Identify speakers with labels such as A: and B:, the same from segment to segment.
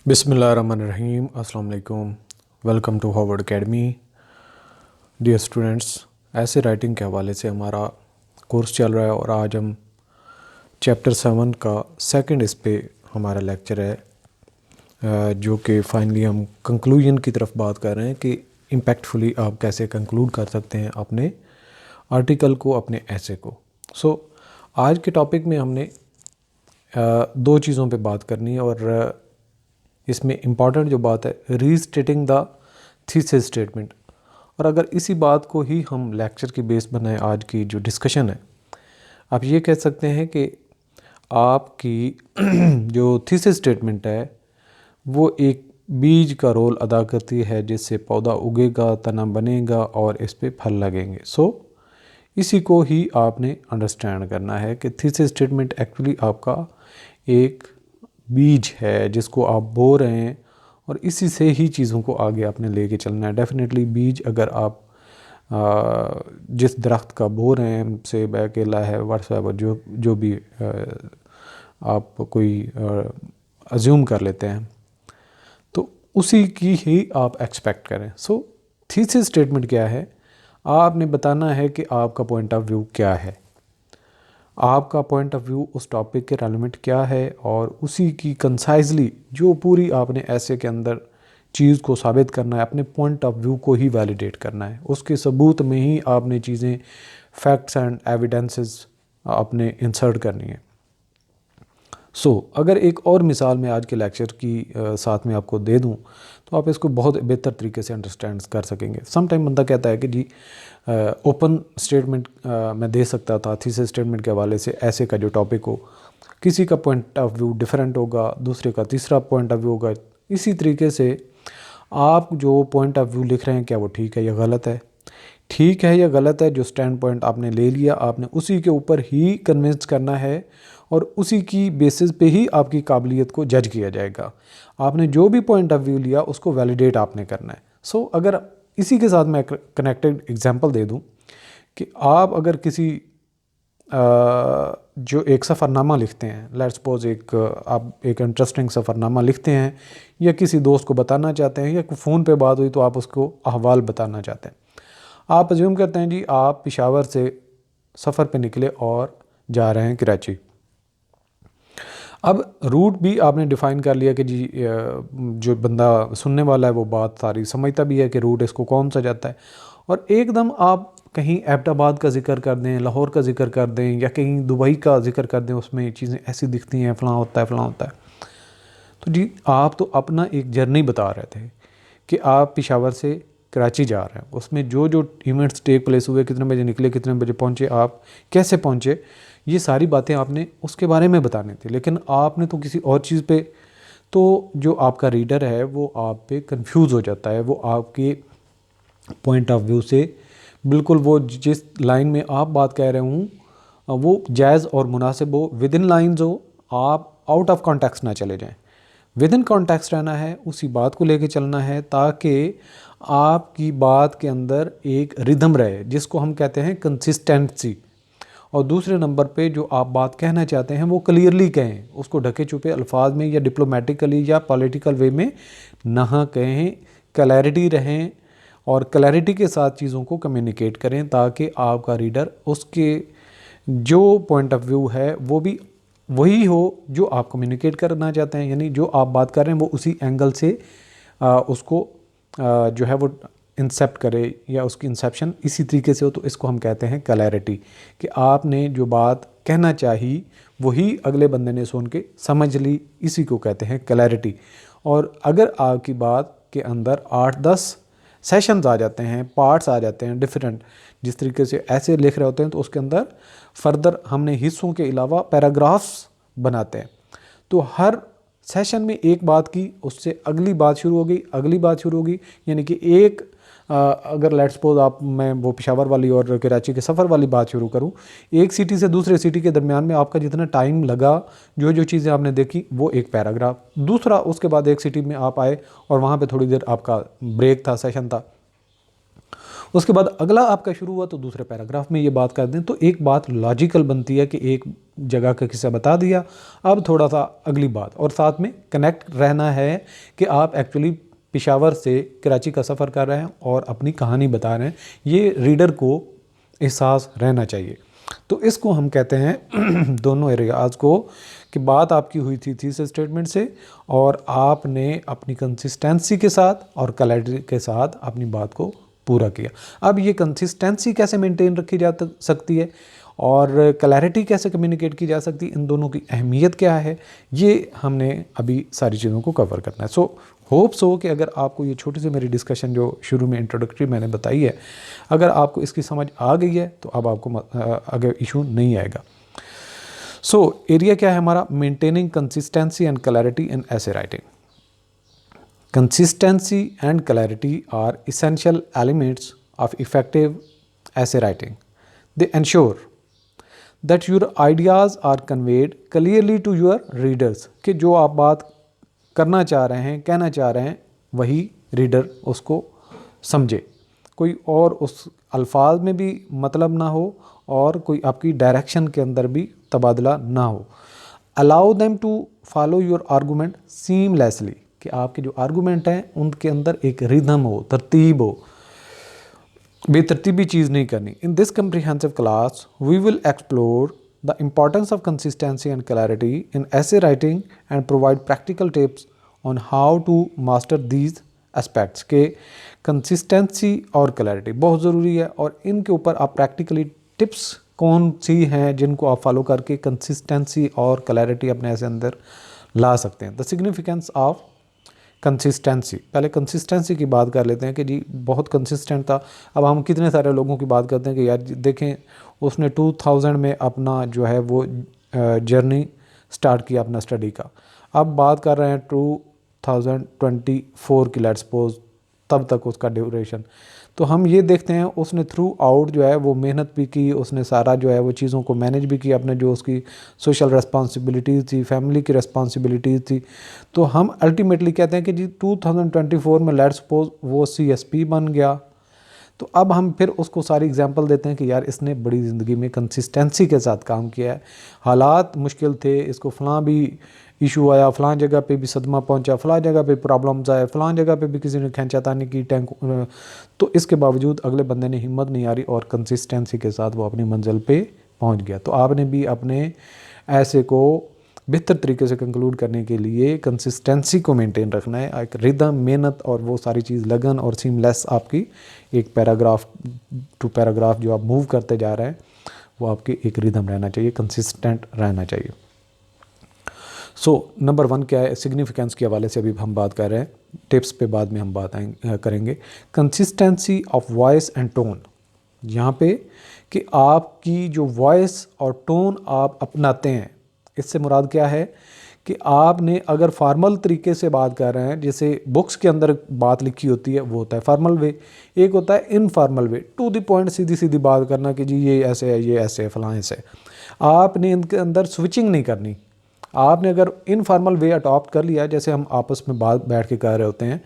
A: बिस्मिल्लाहिर्रहमानिर्रहीम अस्सलाम वालेकुम। Welcome to Harvard academy. Dear students, essay writing के हवाले से हमारा कोर्स चल रहा है और आज हम चैप्टर 7 का सेकंड इस पे हमारा लेक्चर है, जो कि फाइनली हम कंक्लूजन की तरफ बात कर रहे हैं कि इम्पैक्टफुली आप कैसे कंक्लूड कर सकते हैं अपने आर्टिकल को, अपने ऐसे को। आज के टॉपिक में हमने दो चीज़ों पे बात करनी है और इसमें इम्पॉर्टेंट जो बात है, रीस्टेटिंग द थीसिस स्टेटमेंट। और अगर इसी बात को ही हम लेक्चर की बेस बनाएं, आज की जो डिस्कशन है, आप ये कह सकते हैं कि आपकी जो थीसिस स्टेटमेंट है वो एक बीज का रोल अदा करती है, जिससे पौधा उगेगा, तना बनेगा और इस पे फल लगेंगे। इसी को ही आपने अंडरस्टैंड करना है कि थीसिस स्टेटमेंट एक्चुअली आपका एक बीज है जिसको आप बो रहे हैं और इसी से ही चीज़ों को आगे आपने लेके चलना है। डेफिनेटली बीज अगर आप जिस दरख्त का बो रहे हैं, सेब है, केला है, व्हाट्सएवर जो भी आप कोई अज्यूम कर लेते हैं, तो उसी की ही आप एक्सपेक्ट करें। थीसिस स्टेटमेंट क्या है? आपने बताना है कि आपका पॉइंट ऑफ व्यू क्या है, आपका पॉइंट ऑफ व्यू उस टॉपिक के रेलेवेंट क्या है, और उसी की कंसाइजली जो पूरी आपने ऐसे के अंदर चीज़ को साबित करना है, अपने पॉइंट ऑफ व्यू को ही वैलिडेट करना है। उसके सबूत में ही आपने चीज़ें, फैक्ट्स एंड एविडेंसेस आपने इंसर्ट करनी है। अगर एक और मिसाल मैं आज के लेक्चर की साथ में आपको दे दूं तो आप इसको बहुत बेहतर तरीके से अंडरस्टैंड कर सकेंगे। सम टाइम बंदा कहता है कि जी ओपन स्टेटमेंट मैं दे सकता था थीसिस स्टेटमेंट के हवाले से, ऐसे का जो टॉपिक हो, किसी का पॉइंट ऑफ व्यू डिफरेंट होगा, दूसरे का तीसरा पॉइंट ऑफ व्यू होगा। इसी तरीके से आप जो पॉइंट ऑफ व्यू लिख रहे हैं, क्या वो ठीक है या गलत है? ठीक है या गलत है, जो स्टैंड पॉइंट आपने ले लिया, आपने उसी के ऊपर ही कन्विंस करना है और उसी की बेसिस पे ही आपकी काबिलियत को जज किया जाएगा। आपने जो भी पॉइंट ऑफ व्यू लिया उसको वैलिडेट आपने करना है। अगर इसी के साथ मैं कनेक्टेड एग्जांपल दे दूं कि आप अगर किसी जो एक सफ़रनामा लिखते हैं, लेट्स सपोज आप एक इंटरेस्टिंग सफ़रनामा लिखते हैं या किसी दोस्त को बताना चाहते हैं, या फ़ोन पे बात हुई तो आप उसको अहवाल बताना चाहते हैं। आप अज्यूम करते हैं जी आप पेशावर से सफ़र पे निकले और जा रहे हैं कराची। अब रूट भी आपने डिफ़ाइन कर लिया कि जी जो बंदा सुनने वाला है वो बात सारी समझता भी है कि रूट इसको कौन सा जाता है, और एकदम आप कहीं एबटाबाद का जिक्र कर दें, लाहौर का जिक्र कर दें, या कहीं दुबई का जिक्र कर दें, उसमें चीज़ें ऐसी दिखती हैं, फ़लाँ होता है, फ़लाँ होता है। तो जी आप तो अपना एक जर्नी बता रहे थे कि आप पेशावर से कराची जा रहे हैं, उसमें जो जो इवेंट्स टेक प्लेस हुए, कितने बजे निकले, कितने बजे पहुंचे, आप कैसे पहुंचे, ये सारी बातें आपने उसके बारे में बतानी थी। लेकिन आपने तो किसी और चीज़ पे, तो जो आपका रीडर है वो आप पे कंफ्यूज हो जाता है। वो आपके पॉइंट ऑफ व्यू से बिल्कुल, वो जिस लाइन में आप बात कह रहे हूँ वो जायज़ और मुनासिब हो, विद इन लाइन्स हो, आप आउट ऑफ कॉन्टेक्स्ट ना चले जाएँ। विद इन कॉन्टेक्स्ट रहना है, उसी बात को लेके चलना है, ताकि आपकी बात के अंदर एक रिदम रहे, जिसको हम कहते हैं कंसिस्टेंसी। और दूसरे नंबर पे जो आप बात कहना चाहते हैं वो क्लियरली कहें, उसको ढके छुपे अल्फाज में या डिप्लोमेटिकली या पॉलिटिकल वे में ना कहें। क्लैरिटी रहें और क्लैरिटी के साथ चीज़ों को कम्युनिकेट करें, ताकि आपका रीडर उसके जो पॉइंट ऑफ व्यू है वो भी वही हो जो आप कम्युनिकेट करना चाहते हैं। यानी जो आप बात कर रहे हैं वो उसी एंगल से उसको जो है वो इंसेप्ट करे, या उसकी इंसेप्शन इसी तरीके से हो। तो इसको हम कहते हैं क्लैरिटी, कि आपने जो बात कहना चाहिए वही अगले बंदे ने सुन के समझ ली, इसी को कहते हैं क्लैरिटी। और अगर आपकी बात के अंदर 8-10 सेशंस आ जाते हैं, पार्ट्स आ जाते हैं डिफरेंट, जिस तरीके से ऐसे लिख रहे होते हैं, तो उसके अंदर फर्दर हमने हिस्सों के अलावा पैराग्राफ्स बनाते हैं। तो हर सेशन में एक बात की, उससे अगली बात शुरू हो गई, अगली बात शुरू होगी। यानी कि एक अगर लेट्स सपोज मैं वो पेशावर वाली और कराची के सफ़र वाली बात शुरू करूं, एक सिटी से दूसरे सिटी के दरमियान में आपका जितना टाइम लगा, जो जो चीज़ें आपने देखी, वो एक पैराग्राफ। दूसरा, उसके बाद एक सिटी में आप आए और वहाँ पे थोड़ी देर आपका ब्रेक था, सेशन था, उसके बाद अगला आपका शुरू हुआ, तो दूसरे पैराग्राफ में ये बात कर दें, तो एक बात लॉजिकल बनती है कि एक जगह का किस्सा बता दिया, अब थोड़ा सा अगली बात, और साथ में कनेक्ट रहना है कि आप एक्चुअली पेशावर से कराची का सफ़र कर रहे हैं और अपनी कहानी बता रहे हैं, ये रीडर को एहसास रहना चाहिए। तो इसको हम कहते हैं दोनों एरियाज़ को, कि बात आपकी हुई थी थीसिस स्टेटमेंट से और आपने अपनी कंसिस्टेंसी के साथ और क्लैरिटी के साथ अपनी बात को पूरा किया। अब ये कंसिस्टेंसी कैसे मेंटेन रखी जा सकती है और क्लैरिटी कैसे कम्युनिकेट की जा सकती है, इन दोनों की अहमियत क्या है, ये हमने अभी सारी चीज़ों को कवर करना है। सो होप्स हो कि अगर आपको ये छोटी सी मेरी डिस्कशन जो शुरू में इंट्रोडक्टरी मैंने बताई है, अगर आपको इसकी समझ आ गई है तो अब आपको अगर इशू नहीं आएगा। सो एरिया क्या है हमारा, maintaining consistency and clarity in essay writing. Consistency and clarity are essential elements of effective essay writing. They ensure that your ideas are conveyed clearly to your readers, कि जो आप बात करना चाह रहे हैं, कहना चाह रहे हैं, वही रीडर उसको समझे, कोई और उस अल्फाज में भी मतलब ना हो और कोई आपकी डायरेक्शन के अंदर भी तबादला ना हो। Allow them to follow your argument seamlessly, कि आपके जो आर्गूमेंट हैं उनके अंदर एक रिदम हो, तरतीब हो, बेतरतीबी चीज़ नहीं करनी। In this comprehensive class we will explore the importance of consistency and clarity in essay writing and provide practical tips on how to master these aspects, के कंसिस्टेंसी और क्लैरिटी बहुत ज़रूरी है और इनके ऊपर आप प्रैक्टिकली टिप्स कौन सी हैं जिनको आप फॉलो करके कंसिस्टेंसी और क्लैरिटी अपने ऐसे अंदर ला सकते हैं। द सिग्निफिकेंस ऑफ कंसिस्टेंसी, पहले कंसिस्टेंसी की बात कर लेते हैं कि जी बहुत कंसिस्टेंट था। अब हम कितने सारे लोगों की बात करते हैं कि यार देखें उसने 2000 में अपना जो है वो जर्नी स्टार्ट किया अपना स्टडी का, अब बात कर रहे हैं 2024 की, लेट्स सपोज, तब तक उसका ड्यूरेशन। तो हम ये देखते हैं उसने थ्रू आउट जो है वो मेहनत भी की, उसने सारा जो है वो चीज़ों को मैनेज भी किया, अपने जो उसकी सोशल रिस्पॉन्सिबिलिटीज़ थी, फैमिली की रिस्पॉन्सिबिलिटीज़ थी। तो हम अल्टीमेटली कहते हैं कि जी 2024 में लेट्स सपोज वो CSP बन गया। तो अब हम फिर उसको सारी एग्जांपल देते हैं कि यार इसने बड़ी ज़िंदगी में कंसिस्टेंसी के साथ काम किया है, हालात मुश्किल थे, इसको फ़लाँ भी इशू आया, फ़लाँ जगह पे भी सदमा पहुंचा, फ़लाँ जगह पे प्रॉब्लम्स आए, फ़लाँ जगह पे भी किसी ने खींचातानी की टैंक, तो इसके बावजूद अगले बंदे ने हिम्मत नहीं आ रही और कंसिस्टेंसी के साथ वो अपनी मंजिल पे पहुंच गया। तो आपने भी अपने ऐसे को बेहतर तरीके से कंक्लूड करने के लिए कंसिस्टेंसी को मेंटेन रखना है, एक रिदम, मेहनत और वो सारी चीज़, लगन और सीमलेस आपकी एक पैराग्राफ टू पैराग्राफ जो आप मूव करते जा रहे हैं वो आपकी एक रिदम रहना चाहिए, कंसिस्टेंट रहना चाहिए। सो नंबर 1 क्या है, सिग्निफिकेंस के हवाले से अभी हम बात कर रहे हैं, टिप्स पे बाद में हम बात करेंगे। Consistency of voice and tone, यहाँ पे कि आपकी जो वॉइस और टोन आप अपनाते हैं, इससे मुराद क्या है कि आपने अगर फार्मल तरीके से बात कर रहे हैं, जैसे बुक्स के अंदर बात लिखी होती है वो होता है फार्मल वे, एक होता है informal way, to the point सीधी सीधी बात करना कि जी ये ऐसे है, ये ऐसे है, फलां ऐसे। आपने इनके अंदर स्विचिंग नहीं करनी। आपने अगर इनफॉर्मल वे अडॉप्ट कर लिया, जैसे हम आपस में बात बैठ के कर रहे होते हैं,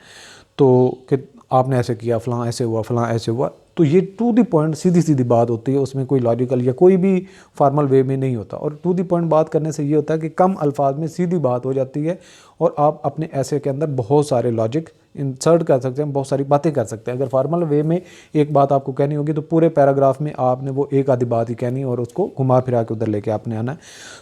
A: तो कि आपने ऐसे किया, फलां ऐसे हुआ, फलां ऐसे हुआ, तो ये टू द पॉइंट सीधी सीधी बात होती है, उसमें कोई लॉजिकल या कोई भी फार्मल वे में नहीं होता। और टू द पॉइंट बात करने से ये होता है कि कम अल्फाज में सीधी बात हो जाती है और आप अपने ऐसे के अंदर बहुत सारे लॉजिक इंसर्ट कर सकते हैं, बहुत सारी बातें कर सकते हैं। अगर फार्मल वे में एक बात आपको कहनी होगी तो पूरे पैराग्राफ में आपने वो एक आधी बात ही कहनी और उसको घुमा फिरा के उधर लेके आपने आना है।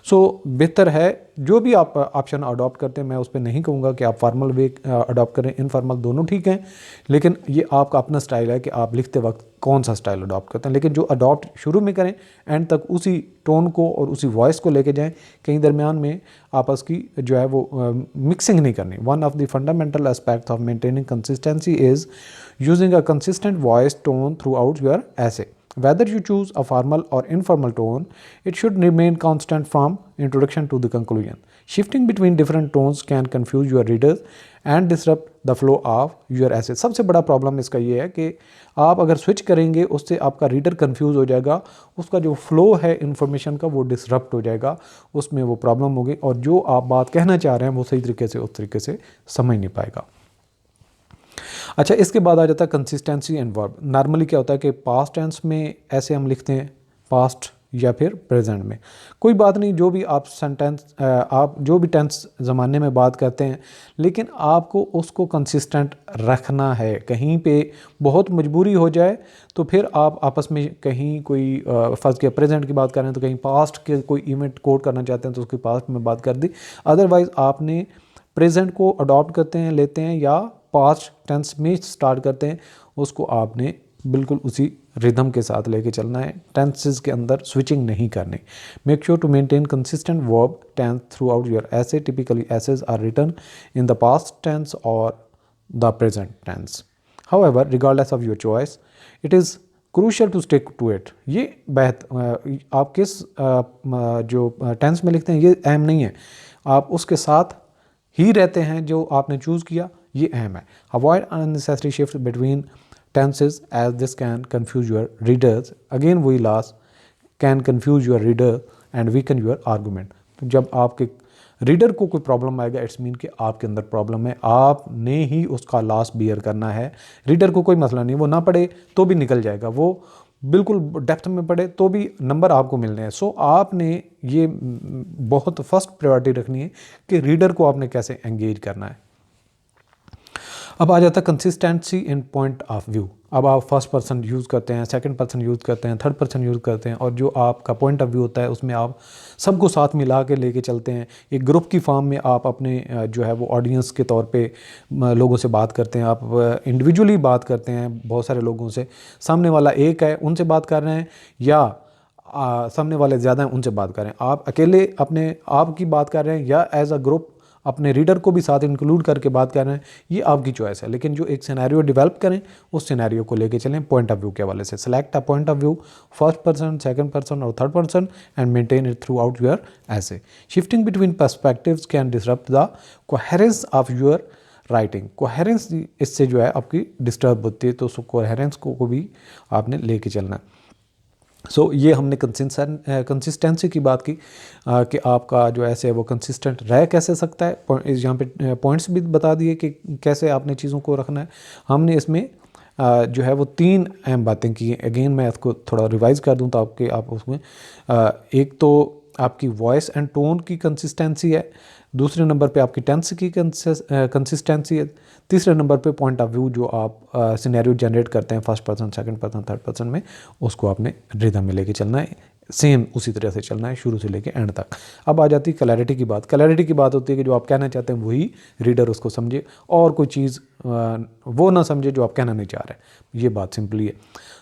A: सो बेहतर है जो भी आप ऑप्शन अडॉप्ट करते हैं, मैं उस पर नहीं कहूँगा कि आप फार्मल वे अडॉप्ट करें, इनफॉर्मल दोनों ठीक हैं, लेकिन ये आपका अपना स्टाइल है कि आप लिखते वक्त कौन सा स्टाइल अडॉप्ट करते हैं। लेकिन जो अडॉप्ट शुरू में करें, एंड तक उसी टोन को और उसी वॉइस को लेके जाएं, कहीं दरमियान में आपस की जो है वो मिक्सिंग नहीं करनी। One of the fundamental aspects of maintaining consistency is using a consistent voice tone through out your essay. Whether you choose a formal or informal tone, it should remain constant from introduction to the conclusion. Shifting between different tones can confuse your readers and disrupt the flow of your essay. सबसे बड़ा problem इसका ये है कि आप अगर switch करेंगे उससे आपका रीडर कंफ्यूज हो जाएगा, उसका जो फ्लो है इन्फॉर्मेशन का वो डिसरप्ट हो जाएगा, उसमें वो प्रॉब्लम होगी और जो आप बात कहना चाह रहे हैं वो सही तरीके से उस तरीके से समझ नहीं पाएगा। अच्छा, इसके बाद आ जाता है कंसिस्टेंसी एंड वर्ब। नॉर्मली क्या होता है कि पास्ट टेंस में ऐसे हम लिखते हैं, पास्ट या फिर प्रेजेंट में। कोई बात नहीं, जो भी आप सेंटेंस आप जो भी टेंस ज़माने में बात करते हैं, लेकिन आपको उसको कंसिस्टेंट रखना है। कहीं पे बहुत मजबूरी हो जाए तो फिर आप आपस में कहीं कोई फर्स्ट के प्रेजेंट की बात कर रहे हैं तो कहीं पास्ट के कोई इवेंट कोट करना चाहते हैं तो उसकी पास्ट में बात कर दी। अदरवाइज़ आपने प्रेजेंट को अडॉप्ट करते हैं, लेते हैं, या पास्ट टेंस में स्टार्ट करते हैं, उसको आपने बिल्कुल उसी रिदम के साथ लेके चलना है। टेंसेस के अंदर स्विचिंग नहीं करनी। Make sure to maintain consistent verb tense throughout your essay. Typically essays are written in the past tense और the present tense. However, regardless of your choice, it is crucial to stick to it. ये आप किस जो tense में लिखते हैं ये अहम नहीं है, आप उसके साथ ही रहते हैं जो आपने चूज़ किया, ये अहम है। Avoid unnecessary shift between tenses as this can confuse your readers. Again वही last, can confuse your reader and weaken your argument. तो जब आपके रीडर को कोई प्रॉब्लम आएगा, इट्स मीन कि आपके अंदर प्रॉब्लम है, आपने ही उसका लॉस बियर करना है। रीडर को कोई मसला नहीं, वो ना पढ़े तो भी निकल जाएगा, वो बिल्कुल डेप्थ में पढ़े तो भी नंबर आपको मिलने हैं। सो आपने ये बहुत फर्स्ट प्रायोरिटी रखनी है कि रीडर को आपने कैसे एंगेज करना है। अब आ जाता है consistency in point of view. अब आप फर्स्ट पर्सन यूज़ करते हैं, सेकंड पर्सन यूज़ करते हैं, थर्ड पर्सन यूज़ करते हैं, और जो आपका पॉइंट ऑफ व्यू होता है उसमें आप सबको साथ मिला के लेके चलते हैं। एक ग्रुप की फॉर्म में आप अपने जो है वो ऑडियंस के तौर पे लोगों से बात करते हैं, आप इंडिविजुअली बात करते हैं बहुत सारे लोगों से। सामने वाला एक है, उनसे बात कर रहे हैं, या सामने वाले ज़्यादा हैं, उनसे बात कर रहे हैं। आप अकेले अपने आप की बात कर रहे हैं या एज अ ग्रुप अपने रीडर को भी साथ इंक्लूड करके बात कर रहे हैं, ये आपकी चॉइस है। लेकिन जो एक सिनेरियो डेवलप करें, उस सिनेरियो को लेके चलें पॉइंट ऑफ व्यू के हवाले से। Select a point of view, first person, second person और third person, and maintain it throughout your essay. Shifting between perspectives can disrupt the coherence of your writing. Coherence इससे जो है आपकी disturb होती है, तो उस कोहेरेंस को भी आपने लेके चलना है। सो ये हमने कंसिस्टेंसी की बात की कि आपका जो ऐसे है वो कंसिस्टेंट रह कैसे सकता है। यहाँ पे पॉइंट्स भी बता दिए कि कैसे आपने चीज़ों को रखना है। हमने इसमें जो है वो 3 अहम बातें की हैं। अगेन मैं इसको थोड़ा रिवाइज़ कर दूँ तो आप उसमें एक तो आपकी वॉइस एंड टोन की कंसिस्टेंसी है, दूसरे नंबर पे आपकी टेंस की कंसिस्टेंसी है, तीसरे नंबर पे पॉइंट ऑफ व्यू जो आप सिनेरियो जनरेट करते हैं first person, second person, third person में, उसको आपने रिदम में लेके चलना है। सेम उसी तरह से चलना है शुरू से लेके एंड तक। अब आ जाती है क्लैरिटी की बात। क्लैरिटी की बात होती है कि जो आप कहना चाहते हैं वही रीडर उसको समझे, और कोई चीज़ वो ना समझे जो आप कहना नहीं चाह रहे। ये बात सिंपली है।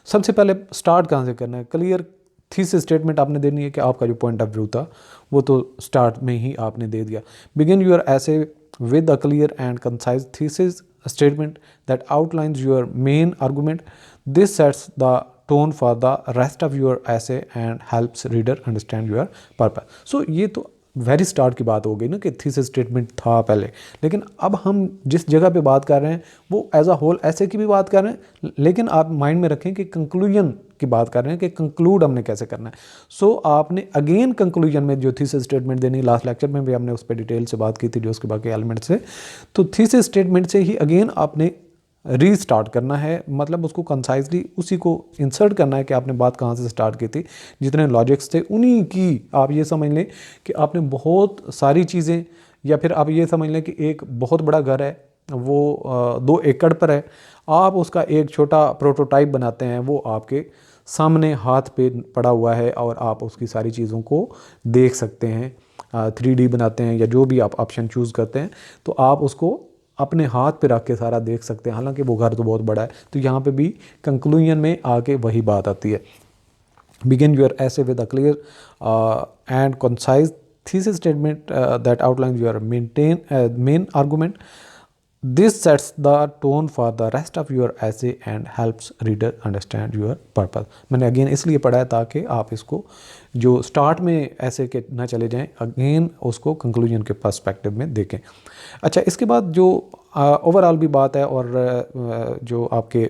A: सबसे पहले स्टार्ट कहाँ से करना है? क्लियर थीसिस स्टेटमेंट आपने देनी है कि आपका जो पॉइंट ऑफ व्यू था वो तो स्टार्ट में ही आपने दे दिया। Begin your essay with a clear and concise thesis statement that outlines your main argument. This sets the tone for the rest of your essay and helps reader understand your purpose. So ये तो very start की बात हो गई ना कि thesis statement था पहले, लेकिन अब हम जिस जगह पे बात कर रहे हैं वो एज अ होल ऐसे की भी बात कर रहे हैं, लेकिन आप माइंड में रखें कि कंक्लूजन की बात कर रहे हैं कि कंक्लूड हमने कैसे करना है। सो आपने अगेन कंक्लूजन में जो थीसिस स्टेटमेंट देनी, लास्ट लेक्चर में भी हमने उस पर डिटेल से बात की थी जो उसके बाकी एलिमेंट से, तो थीसिस स्टेटमेंट से ही अगेन आपने रीस्टार्ट करना है, मतलब उसको कंसाइजली उसी को इंसर्ट करना है कि आपने बात कहाँ से स्टार्ट की थी, जितने लॉजिक्स थे उन्हीं की। आप ये समझ लें कि आपने बहुत सारी चीज़ें, या फिर आप ये समझ लें कि एक बहुत बड़ा घर है, वो 2 एकड़ पर है, आप उसका एक छोटा प्रोटोटाइप बनाते हैं, वो आपके सामने हाथ पे पड़ा हुआ है और आप उसकी सारी चीज़ों को देख सकते हैं। 3D बनाते हैं या जो भी आप ऑप्शन चूज़ करते हैं, तो आप उसको अपने हाथ पे रख के सारा देख सकते हैं, हालांकि वो घर तो बहुत बड़ा है। तो यहाँ पे भी कंक्लूजन में आके वही बात आती है। Begin your essay with a clear and concise thesis statement that outlines your main argument. This sets the tone for the rest of your essay and helps reader understand your purpose. मैंने again इसलिए पढ़ा है ताकि आप इसको जो start में ऐसे के ना चले जाएं, अगेन उसको कंक्लूजन के पर्सपेक्टिव में देखें। अच्छा, इसके बाद जो ओवरऑल भी बात है और जो आपके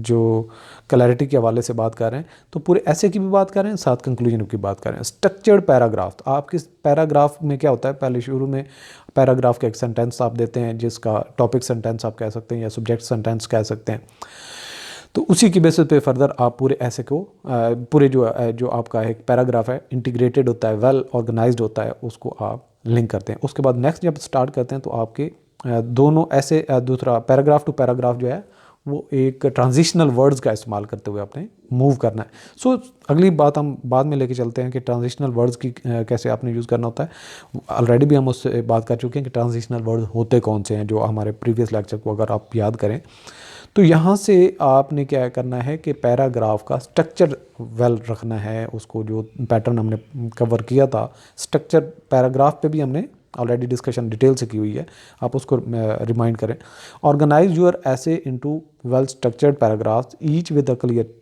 A: जो क्लैरिटी के हवाले से बात कर रहे हैं, तो पूरे ऐसे की भी बात कर रहे हैं, साथ कंक्लूजन की बात कर रहे हैं। स्ट्रक्चर्ड पैराग्राफ, तो आपके पैराग्राफ में क्या होता है, पहले शुरू में पैराग्राफ का एक सेंटेंस आप देते हैं जिसका टॉपिक सेंटेंस आप कह सकते हैं या सब्जेक्ट सेंटेंस कह सकते हैं। तो उसी की बेसिस पे फर्दर आप पूरे ऐसे को पूरे जो आपका एक पैराग्राफ है इंटीग्रेटेड होता है, वेल ऑर्गेनाइज्ड होता है, उसको आप लिंक करते हैं। उसके बाद नेक्स्ट जब स्टार्ट करते हैं तो आपके दोनों ऐसे दूसरा पैराग्राफ टू पैराग्राफ जो है वो एक ट्रांजिशनल वर्ड्स का इस्तेमाल करते हुए आपने मूव करना है। सो अगली बात हम बाद में लेके चलते हैं कि ट्रांजिशनल वर्ड्स की कैसे आपने यूज़ करना होता है। ऑलरेडी भी हम उससे बात कर चुके हैं कि ट्रांजिशनल वर्ड होते कौन से हैं, जो हमारे प्रीवियस लेक्चर को अगर आप याद करें। तो यहाँ से आपने क्या करना है कि पैराग्राफ का स्ट्रक्चर वेल रखना है, उसको जो पैटर्न हमने कवर किया था स्ट्रक्चर पैराग्राफ पे भी हमने ऑलरेडी डिस्कशन डिटेल से की हुई है, आप उसको रिमाइंड करें। ऑर्गेनाइज यूर ऐसे into well structured paragraphs each with a clear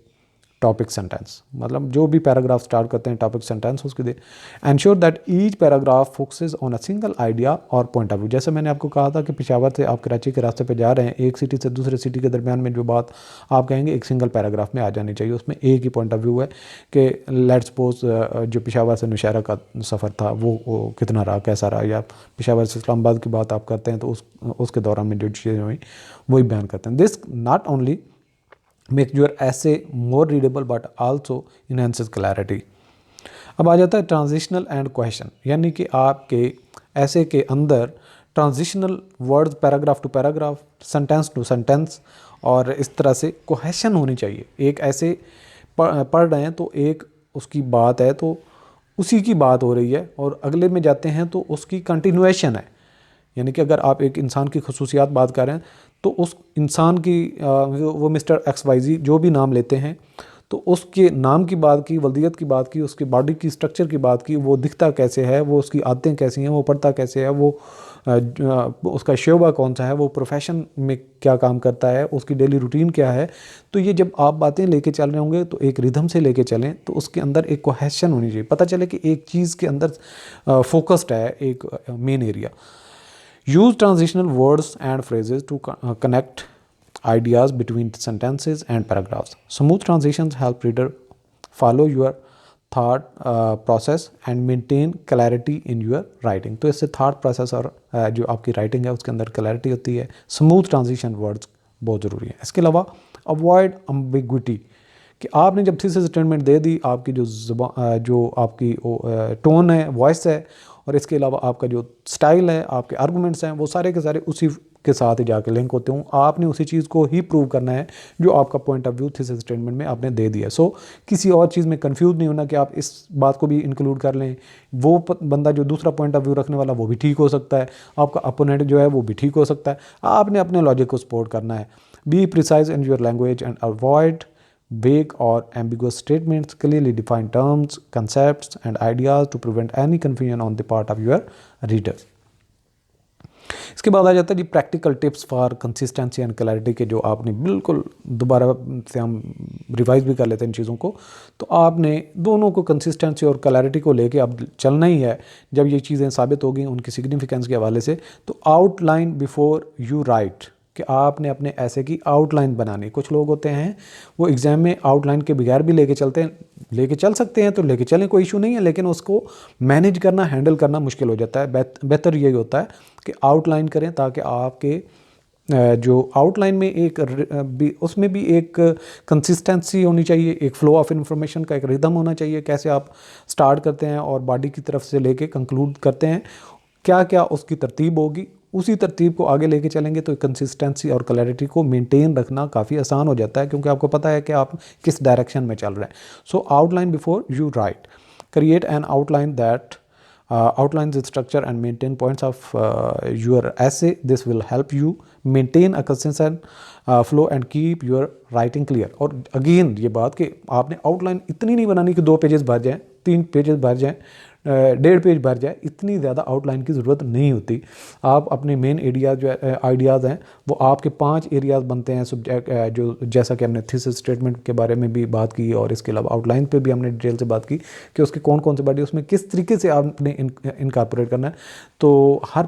A: topic sentence, मतलब जो भी पैराग्राफ स्टार्ट करते हैं टॉपिक सेंटेंस उसके दे। Ensure that each paragraph focuses on a single idea और पॉइंट ऑफ व्यू। जैसे मैंने आपको कहा था कि पेशावर से आप कराची के रास्ते पे जा रहे हैं, एक सिटी से दूसरे सिटी के दरमियान में जो बात आप कहेंगे एक सिंगल पैराग्राफ में आ जानी चाहिए, उसमें एक ही पॉइंट ऑफ व्यू है कि लेट्स सपोज जो पेशावर से नौशहरा का सफ़र था वो कितना रहा, कैसा रहा, या पेशावर से इस्लामाबाद की बात आप करते हैं तो उसके दौरान में जो चीज़ें हुई वही बयान करते हैं। This not only make your essay more readable but also enhances clarity. अब आ जाता है ट्रांजिशनल एंड क्वेश्चन, यानी कि आपके ऐसे के अंदर transitional words paragraph to paragraph, sentence to sentence, और इस तरह से क्वेश्चन होनी चाहिए। एक ऐसे पढ़ रहे हैं तो एक उसकी बात है तो उसी की बात हो रही है, और अगले में जाते हैं तो उसकी कंटिन्यूएशन है। यानी कि अगर आप एक इंसान की खसूसियात बात कर रहे हैं तो उस इंसान की वो मिस्टर XYZ जो भी नाम लेते हैं तो उसके नाम की बात की, वल्दियत की बात की, उसकी बॉडी की स्ट्रक्चर की बात की, वो दिखता कैसे है, वो उसकी आदतें कैसी हैं, वो पढ़ता कैसे है, वो उसका शोबा कौन सा है, वो प्रोफेशन में क्या काम करता है, उसकी डेली रूटीन क्या है। तो ये जब आप बातें लेके चल रहे होंगे तो एक रिदम से लेके चलें, तो उसके अंदर एक कोहेशन होनी चाहिए, पता चले कि एक चीज़ के अंदर फोकस्ड है एक main area. Use transitional words and phrases to connect ideas between sentences and paragraphs. Smooth transitions help reader follow your thought process and maintain clarity in your writing. तो इससे thought process और जो आपकी writing है उसके अंदर clarity होती है। Smooth transition words बहुत ज़रूरी है। इसके अलावा avoid ambiguity, कि आपने जब थीसिस स्टेटमेंट दे दी, आपकी जो आपकी टोन है, वॉइस है, और इसके अलावा आपका जो स्टाइल है, आपके आर्गूमेंट्स हैं, वो सारे के सारे उसी के साथ ही जाके लिंक होते हों। आपने उसी चीज़ को ही प्रूव करना है जो आपका point of view thesis statement में आपने दे दिया। सो किसी और चीज़ में कंफ्यूज नहीं होना कि आप इस बात को भी इंक्लूड कर लें। वो बंदा जो दूसरा पॉइंट ऑफ व्यू रखने वाला वो भी ठीक हो सकता है, आपका अपोनेंट जो है वो भी ठीक हो सकता है। आपने अपने लॉजिक को सपोर्ट करना है। Be precise in your language and avoid vague or ambiguous statements. Clearly define terms, concepts and ideas to prevent any confusion on the part of your readers. इसके बाद आ जाता है जी practical tips for consistency and clarity के, जो आपने बिल्कुल दोबारा से हम रिवाइज भी कर लेते हैं इन चीज़ों को। तो आपने दोनों को कंसिस्टेंसी और क्लैरिटी को लेके अब चलना ही है। जब ये चीज़ें साबित होगी उनकी सिग्निफिकेंस के हवाले से, तो आउटलाइन बिफोर यू राइट, कि आपने अपने ऐसे की आउटलाइन बनानी। कुछ लोग होते हैं वो एग्ज़ाम में आउटलाइन के बगैर भी लेके चलते हैं, लेके चल सकते हैं तो लेके चलें, कोई इशू नहीं है, लेकिन उसको मैनेज करना, हैंडल करना मुश्किल हो जाता है। बेहतर यही होता है कि आउटलाइन करें, ताकि आपके जो आउटलाइन में उसमें भी एक कंसिस्टेंसी होनी चाहिए, एक फ़्लो ऑफ इंफॉर्मेशन का एक रिदम होना चाहिए। कैसे आप स्टार्ट करते हैं और बॉडी की तरफ से लेके कंक्लूड करते हैं, क्या क्या उसकी तरतीब होगी, उसी तरतीब को आगे लेके चलेंगे तो कंसिस्टेंसी और क्लैरिटी को मेंटेन रखना काफ़ी आसान हो जाता है, क्योंकि आपको पता है कि आप किस डायरेक्शन में चल रहे हैं। सो outline before you right, create an outline that outlines the structure and maintain points of your essay. This will help you maintain a consistent flow and keep your writing clear. और again ये बात कि आपने outline इतनी नहीं बनानी कि 2 pages भर जाएँ, 3 पेजेस भर जाएँ, 1.5 पेज भर जाए, इतनी ज़्यादा आउटलाइन की ज़रूरत नहीं होती। आप अपने मेन एरियाज जो आइडियाज़ हैं वो आपके 5 एरियाज़ बनते हैं सब्जेक्ट, जो जैसा कि हमने थीसिस स्टेटमेंट के बारे में भी बात की, और इसके अलावा आउटलाइन पे भी हमने डिटेल से बात की कि उसके कौन कौन से बॉडी, उसमें किस तरीके से आपने इनकॉर्पोरेट करना है। तो हर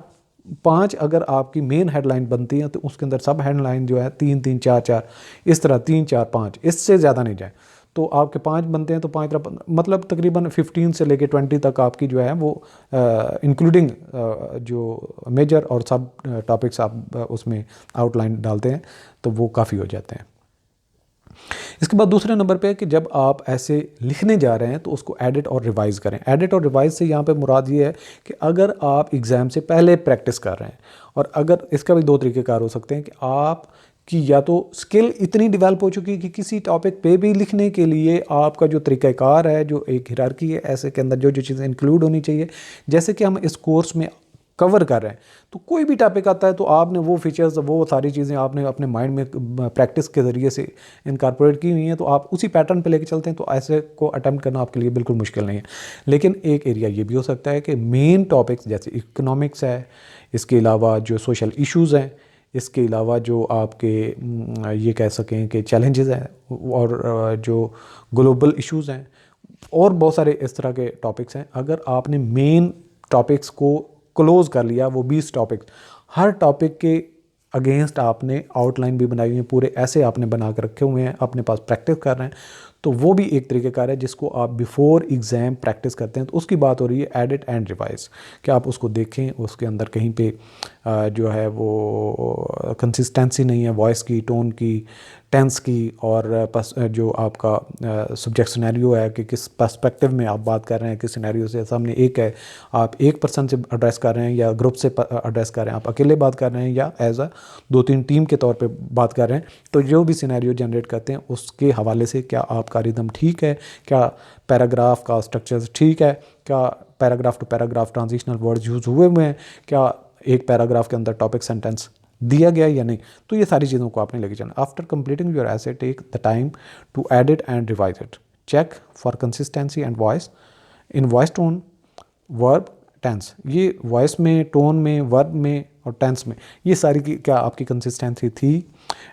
A: 5 अगर आपकी मेन हेडलाइन बनती हैं तो उसके अंदर सब हेडलाइन जो है 3-3, 4-4, इस तरह 3-4-5, इससे ज़्यादा नहीं जाए। तो आपके 5 बनते हैं तो 5 मतलब तकरीबन 15 से लेके 20 तक आपकी जो है वो इंक्लूडिंग जो मेजर और सब टॉपिक्स आप उसमें आउटलाइन डालते हैं तो वो काफ़ी हो जाते हैं। इसके बाद दूसरे नंबर पे है कि जब आप ऐसे लिखने जा रहे हैं तो उसको एडिट और रिवाइज़ करें। एडिट और रिवाइज़ से यहाँ पे मुराद ये है कि अगर आप एग्ज़ाम से पहले प्रैक्टिस कर रहे हैं, और अगर इसका भी दो तरीक़ेकार हो सकते हैं कि आप कि या तो स्किल इतनी डेवलप हो चुकी है कि किसी टॉपिक पे भी लिखने के लिए आपका जो तरीक़ाकार है, जो एक हिरार्की है, ऐसे के अंदर जो जो चीज़ें इंक्लूड होनी चाहिए, जैसे कि हम इस कोर्स में कवर कर रहे हैं, तो कोई भी टॉपिक आता है तो आपने वो फीचर्स, वो सारी चीज़ें आपने अपने माइंड में प्रैक्टिस के ज़रिए से इनकॉर्पोरेट की हुई हैं, तो आप उसी पैटर्न पे लेके चलते हैं, तो ऐसे को अटेम्प्ट करना आपके लिए बिल्कुल मुश्किल नहीं है। लेकिन एक एरिया ये भी हो सकता है कि मेन टॉपिक्स जैसे इकोनॉमिक्स है, इसके अलावा जो सोशल इश्यूज़ हैं, इसके अलावा जो आपके ये कह सकें कि चैलेंजेस हैं, और जो ग्लोबल इश्यूज़ हैं, और बहुत सारे इस तरह के टॉपिक्स हैं। अगर आपने मेन टॉपिक्स को क्लोज़ कर लिया, वो 20 टॉपिक्स, हर टॉपिक के अगेंस्ट आपने आउटलाइन भी बनाई हुई है, पूरे ऐसे आपने बना के रखे हुए हैं, अपने पास प्रैक्टिस कर रहे हैं, तो वो भी एक तरीक़ेकार है जिसको आप बिफोर एग्ज़ाम प्रैक्टिस करते हैं। तो उसकी बात हो रही है एडिट एंड रिवाइज़, कि आप उसको देखें, उसके अंदर कहीं पे जो है वो कंसिस्टेंसी नहीं है वॉइस की, टोन की, टेंस की, और जो आपका सब्जेक्ट सिनेरियो है कि किस पर्सपेक्टिव में आप बात कर रहे हैं, किस सिनेरियो से सामने एक है, आप एक पर्सन से एड्रेस कर रहे हैं या ग्रुप से एड्रेस कर रहे हैं, आप अकेले बात कर रहे हैं या एज अ 2-3 टीम के तौर पे बात कर रहे हैं, तो जो भी सिनेरियो जनरेट करते हैं उसके हवाले से क्या आपका रिदम ठीक है, क्या पैराग्राफ का स्ट्रक्चर ठीक है, क्या paragraph to paragraph transitional words use हुए हैं, क्या एक पैराग्राफ के अंदर टॉपिक सेंटेंस दिया गया या नहीं। तो ये सारी चीज़ों को आपने लेके चलना। After completing your essay take the time to edit and revise it, check for consistency and voice in voice, tone, verb, tense. ये वॉइस में, टोन में, वर्ब में और टेंस में ये सारी की क्या आपकी कंसिस्टेंसी थी,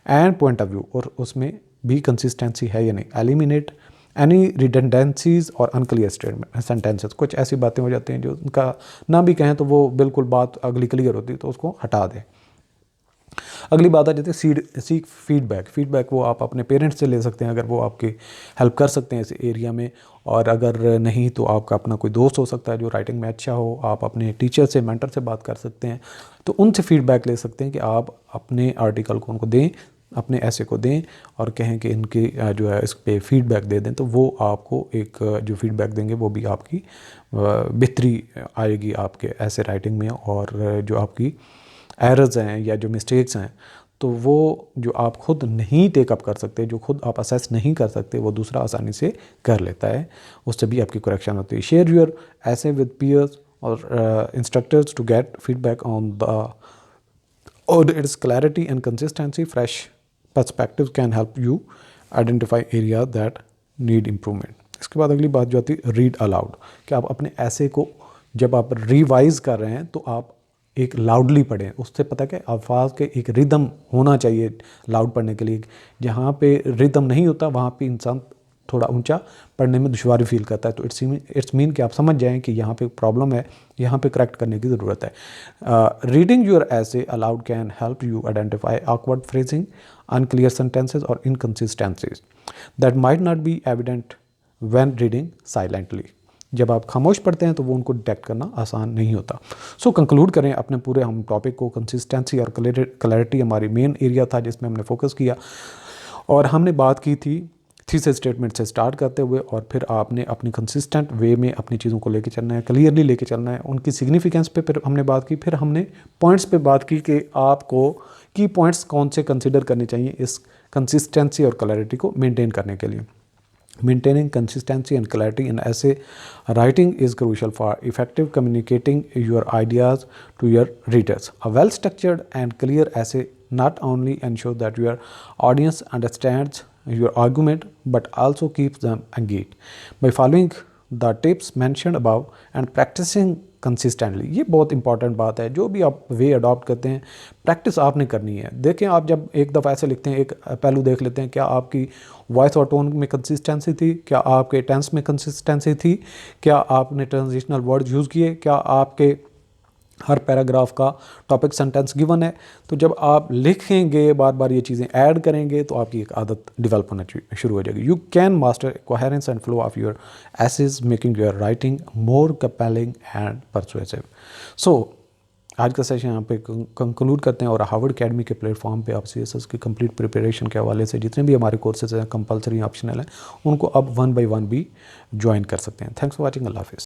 A: एंड पॉइंट ऑफ व्यू, और उसमें भी कंसिस्टेंसी है या नहीं। एलिमिनेट एनी रिडंडेंसीज और अनक्लियर स्टेटमेंट सेंटेंसेस। कुछ ऐसी बातें हो जाती हैं जो उनका ना भी कहें तो वो बिल्कुल बात अगली क्लियर होती है, तो उसको हटा दें। अगली बात आ जाती है सीक फीडबैक। फीडबैक वो आप अपने पेरेंट्स से ले सकते हैं अगर वो आपकी हेल्प कर सकते हैं इस एरिया में, और अगर नहीं तो आपका अपना कोई दोस्त हो सकता है जो राइटिंग में अच्छा हो, आप अपने टीचर से, मेंटर से बात कर सकते हैं, तो उनसे फीडबैक ले सकते हैं कि आप अपने आर्टिकल को उनको दें, अपने ऐसे को दें, और कहें कि इनकी जो है इस पे फीडबैक दे दें, तो वो आपको एक जो फीडबैक देंगे वो भी आपकी बेहतरी आएगी आपके ऐसे राइटिंग में, और जो आपकी एरर्स हैं या जो मिस्टेक्स हैं तो वो जो आप खुद नहीं टेकअप कर सकते, जो खुद आप असेस नहीं कर सकते, वो दूसरा आसानी से कर लेता है, उससे भी आपकी करेक्शन होती है। Share your essay with peers और instructors to get feedback on the और its clarity and consistency. Fresh perspective can help you identify area that need improvement. इसके बाद अगली बात जो आती है रीड अलाउड, कि आप अपने ऐसे को जब आप रिवाइज कर रहे हैं तो आप एक लाउडली पढ़ें। उससे पता है कि अल्फाज के एक रिदम होना चाहिए लाउड पढ़ने के लिए। जहाँ पे रिदम नहीं होता वहाँ पे इंसान थोड़ा ऊंचा पढ़ने में दुश्वारी फील करता है, तो इट्स मीन कि आप समझ जाएं कि यहाँ पे प्रॉब्लम है, यहाँ पे करेक्ट करने की ज़रूरत है। रीडिंग योर ऐसे allowed can help you identify awkward phrasing, unclear sentences और inconsistencies that might not be evident when reading silently। जब आप खामोश पढ़ते हैं तो वो उनको डिटेक्ट करना आसान नहीं होता। सो कंक्लूड करें अपने पूरे हम टॉपिक को, कंसिस्टेंसी और क्लैरिटी हमारी मेन एरिया था जिसमें हमने फोकस किया, और हमने बात की थी थीसिस स्टेटमेंट से स्टार्ट करते हुए, और फिर आपने अपनी कंसिस्टेंट वे में अपनी चीज़ों को लेके चलना है, क्लियरली लेके चलना है। उनकी सिग्निफिकेंस पे फिर हमने बात की, फिर हमने पॉइंट्स पे बात की कि आपको की पॉइंट्स कौन से कंसिडर करने चाहिए इस कंसिस्टेंसी और क्लैरिटी को मेंटेन करने के लिए। Maintaining consistency and clarity in essay writing is crucial for effective communicating your ideas to your readers. A well-structured and clear essay not only ensures that your audience understands your argument but also keeps them engaged. By following the tips mentioned above and practicing consistently, ये बहुत important बात है। जो भी आप वे adopt करते हैं practice आपने करनी है। देखें, आप जब एक दफ़ा ऐसे लिखते हैं, एक पहलू देख लेते हैं, क्या आपकी वॉइस और टोन में कंसिस्टेंसी थी, क्या आपके टेंस में कंसिस्टेंसी थी, क्या आपने ट्रांजिशनल वर्ड यूज़ किए, क्या आपके हर पैराग्राफ का टॉपिक सेंटेंस गिवन है। तो जब आप लिखेंगे, बार बार ये चीज़ें ऐड करेंगे, तो आपकी एक आदत डेवलप होना शुरू हो जाएगी। You can master coherence and flow of your essays, making your writing more compelling and persuasive. So आज का सेशन यहाँ पे कंक्लूड करते हैं और हार्वर्ड अकेडमी के प्लेटफॉर्म पे आप CSS की कंप्लीट प्रिपरेशन के हवाले से जितने भी हमारे कोर्सेज हैं कंपलसरी ऑप्शनल हैं उनको अब 1 by 1 भी ज्वाइन कर सकते हैं। Thanks for watching. अल्लाह हाफिज़।